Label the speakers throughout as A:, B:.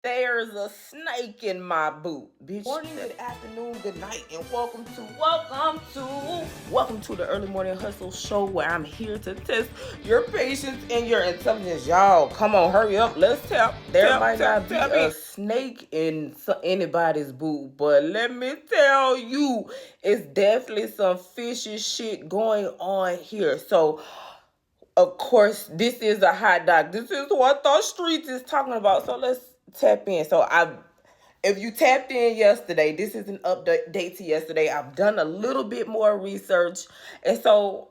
A: There's a snake in my boot, bitch. Morning, good afternoon, good night, and welcome to the early morning hustle show where I'm here to test your patience and your intelligence. Y'all, come on, hurry up, let's tap. There might not be a snake in anybody's boot, but let me tell you, it's definitely some fishy shit going on here. So of course, this is a hot dog. This is what the streets is talking about. So let's tap in. If you tapped in yesterday, this is an update to yesterday. I've done a little bit more research, and so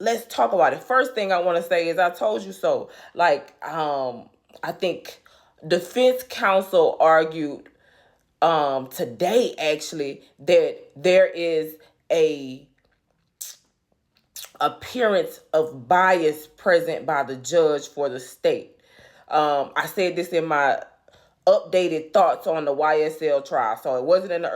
A: let's talk about it. First thing I want to say is I told you so. I think defense counsel argued today actually that there is a appearance of bias present by the judge for the state. I said this in my updated thoughts on the YSL trial. So it wasn't in the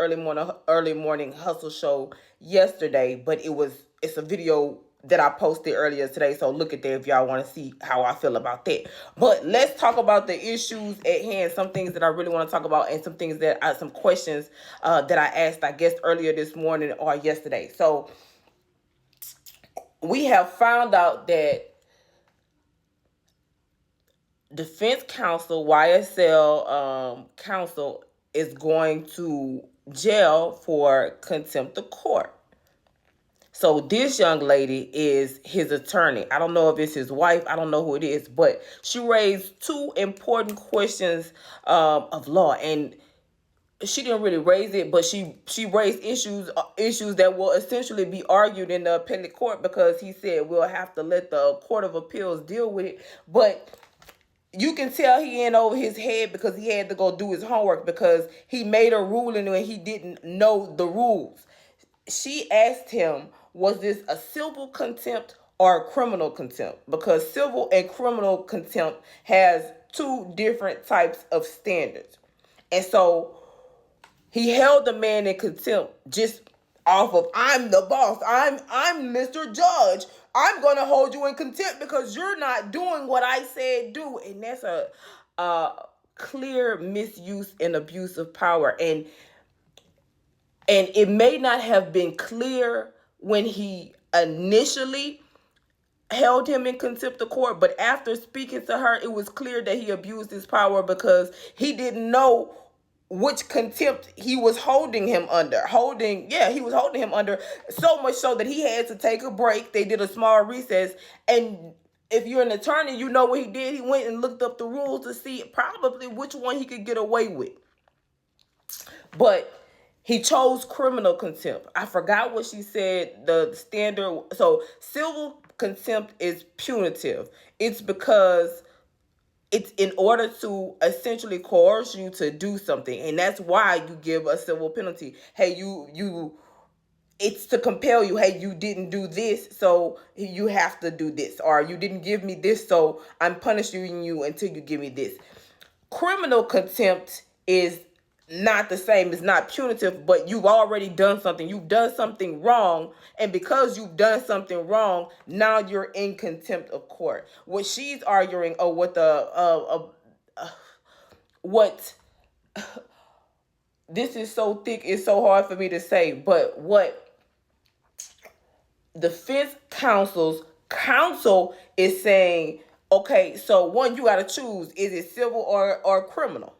A: early morning hustle show yesterday, but it's a video that I posted earlier today. So look at that if y'all want to see how I feel about that. But let's talk about the issues at hand, some things that I really want to talk about, and some questions that I asked, I guess, earlier this morning or yesterday. So we have found out that defense counsel, YSL counsel, is going to jail for contempt of court. So this young lady is his attorney. I don't know if it's his wife. I don't know who it is, but she raised two important questions of law, and she didn't really raise it, but she raised issues that will essentially be argued in the appellate court, because he said we'll have to let the Court of Appeals deal with it. But you can tell he in over his head because he had to go do his homework, because he made a ruling when he didn't know the rules. She asked him, was this a civil contempt or a criminal contempt? Because civil and criminal contempt has two different types of standards. And so he held the man in contempt just off of, I'm the boss, I'm Mr. Judge, I'm gonna hold you in contempt because you're not doing what I said do. And that's a clear misuse and abuse of power. And it may not have been clear when he initially held him in contempt of court, but after speaking to her, it was clear that he abused his power, because he didn't know which contempt he was holding him under. He was holding him under, so much so that he had to take a break. They did a small recess, and if you're an attorney, you know what he did. He went and looked up the rules to see probably which one he could get away with. But he chose criminal contempt. I forgot what she said, the standard. So civil contempt is punitive. It's because it's in order to essentially coerce you to do something. And that's why you give a civil penalty. Hey, it's to compel you. Hey, you didn't do this, so you have to do this. Or you didn't give me this, so I'm punishing you until you give me this. Criminal contempt is not the same. It's not punitive, but you've already done something. You've done something wrong, and because you've done something wrong, now you're in contempt of court. What she's arguing, or what this is so thick, it's so hard for me to say, but what defense counsel is saying, okay, so one, you got to choose, is it civil or criminal?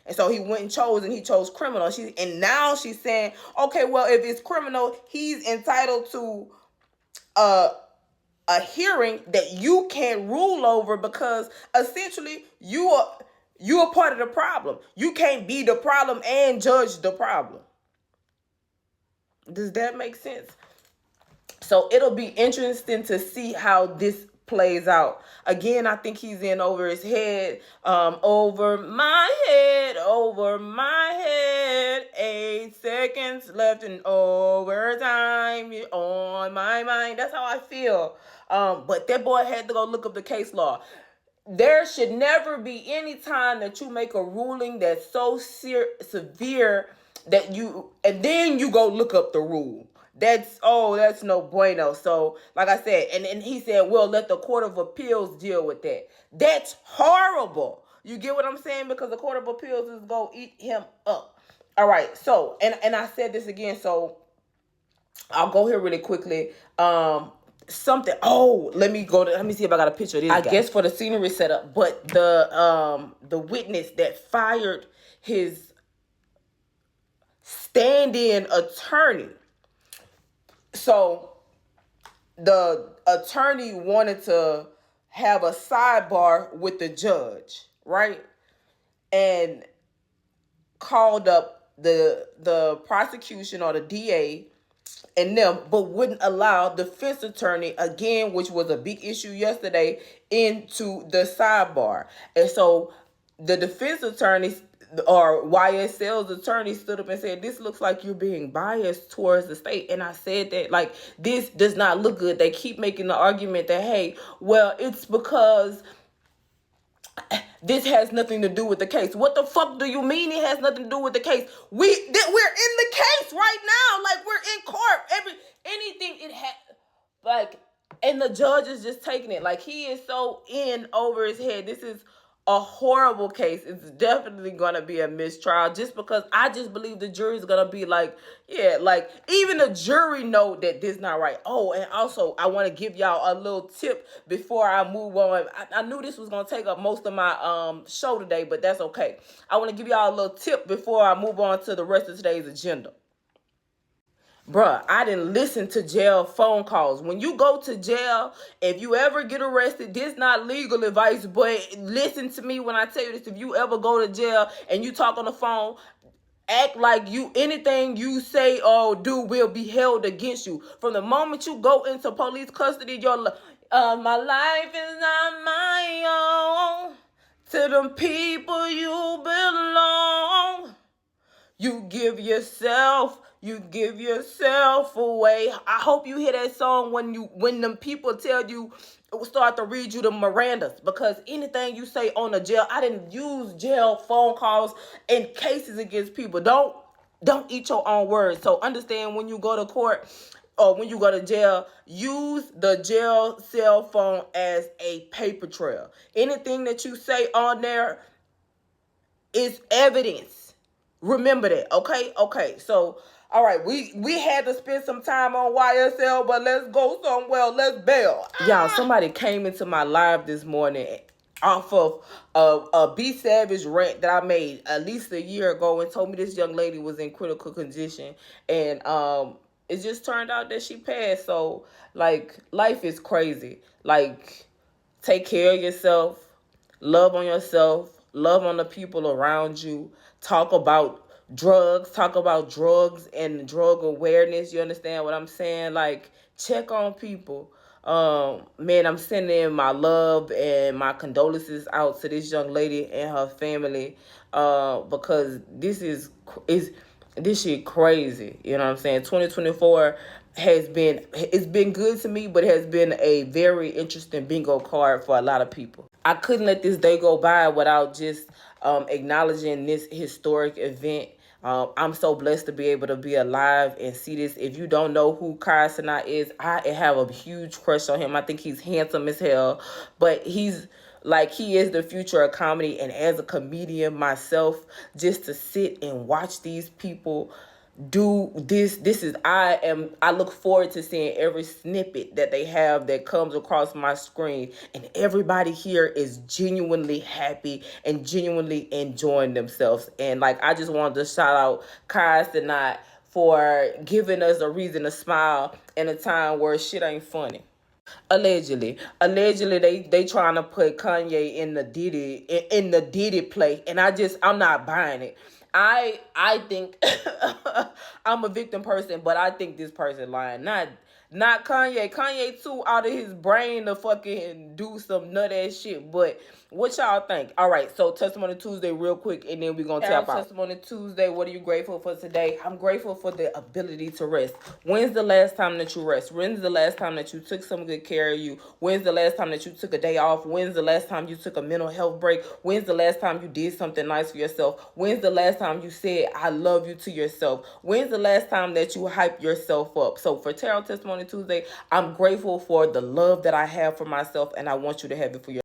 A: And so he went and chose criminal. And now she's saying, okay, well, if it's criminal, he's entitled to a hearing that you can't rule over, because essentially you are part of the problem. You can't be the problem and judge the problem. Does that make sense? So it'll be interesting to see how this plays out. Again, I think he's in over his head. Over my head. 8 seconds left in overtime. You're on my mind. That's how I feel. But that boy had to go look up the case law. There should never be any time that you make a ruling that's so severe that and then you go look up the rule. That's no bueno. So, like I said, and he said, we'll let the Court of Appeals deal with that. That's horrible. You get what I'm saying? Because the Court of Appeals is going to eat him up. All right. So, and I said this again. So I'll go here really quickly. Something. Oh, let me see if I got a picture of this. I guess for the scenery setup, but the witness that fired his stand-in attorney. So the attorney wanted to have a sidebar with the judge, right? And called up the prosecution or the DA and them, but wouldn't allow the defense attorney, again, which was a big issue yesterday, into the sidebar. And so the defense attorney or YSL's attorney stood up and said, this looks like you're being biased towards the state. And I said that, like, this does not look good. They keep making the argument that, hey, well, it's because this has nothing to do with the case. What the fuck do you mean it has nothing to do with the case? We're in the case right now. Like, we're in court. Anything it had, like, and the judge is just taking it. Like, he is so in over his head. This is a horrible case. It's definitely gonna be a mistrial, just because I just believe the jury is gonna be like, yeah, like, even the jury know that this not right. Oh, and also I want to give y'all a little tip before I move on. I knew this was gonna take up most of my show today, but that's okay. I want to give y'all a little tip before I move on to the rest of today's agenda. Bruh, I didn't listen to jail phone calls. When you go to jail, if you ever get arrested, this not legal advice, but listen to me when I tell you this. If you ever go to jail and you talk on the phone, act like anything you say or do will be held against you. From the moment you go into police custody, my life is not my own. To them people you belong. You give yourself away. I hope you hear that song when them people tell you, start to read you the Mirandas, because anything you say on the jail, I didn't use jail phone calls in cases against people. Don't eat your own words. So understand, when you go to court or when you go to jail, use the jail cell phone as a paper trail. Anything that you say on there is evidence. Remember that, okay? Okay, so, all right, we had to spend some time on YSL, but let's go somewhere. Let's bail. Y'all, somebody came into my live this morning off of a B Savage rant that I made at least a year ago and told me this young lady was in critical condition. And it just turned out that she passed. So, like, life is crazy. Like, take care of yourself. Love on yourself. Love on the people around you. Talk about drugs and drug awareness. You understand what I'm saying? Like, check on people. Man, I'm sending in my love and my condolences out to this young lady and her family, because this shit crazy. You know what I'm saying? 2024 it's been good to me, but it has been a very interesting bingo card for a lot of people. I couldn't let this day go by without just acknowledging this historic event. I'm so blessed to be able to be alive and see this. If you don't know who Kai Cenat is, I have a huge crush on him. I think he's handsome as hell, but he is the future of comedy. And as a comedian myself, just to sit and watch these people do this I look forward to seeing every snippet that they have that comes across my screen, and everybody here is genuinely happy and genuinely enjoying themselves. And like, I just wanted to shout out Kai Cenat for giving us a reason to smile in a time where shit ain't funny. Allegedly, they trying to put Kanye in the Diddy play, and I'm not buying it. I think I'm a victim person, but I think this person lying. Not Kanye. Kanye too out of his brain to fucking do some nut ass shit. But what y'all think? All right, so Testimony Tuesday real quick, and then we're going to tap out. Testimony Tuesday, what are you grateful for today? I'm grateful for the ability to rest. When's the last time that you rest? When's the last time that you took some good care of you? When's the last time that you took a day off? When's the last time you took a mental health break? When's the last time you did something nice for yourself? When's the last time you said, I love you to yourself? When's the last time that you hype yourself up? So for Tarot Testimony Tuesday, I'm grateful for the love that I have for myself, and I want you to have it for yourself.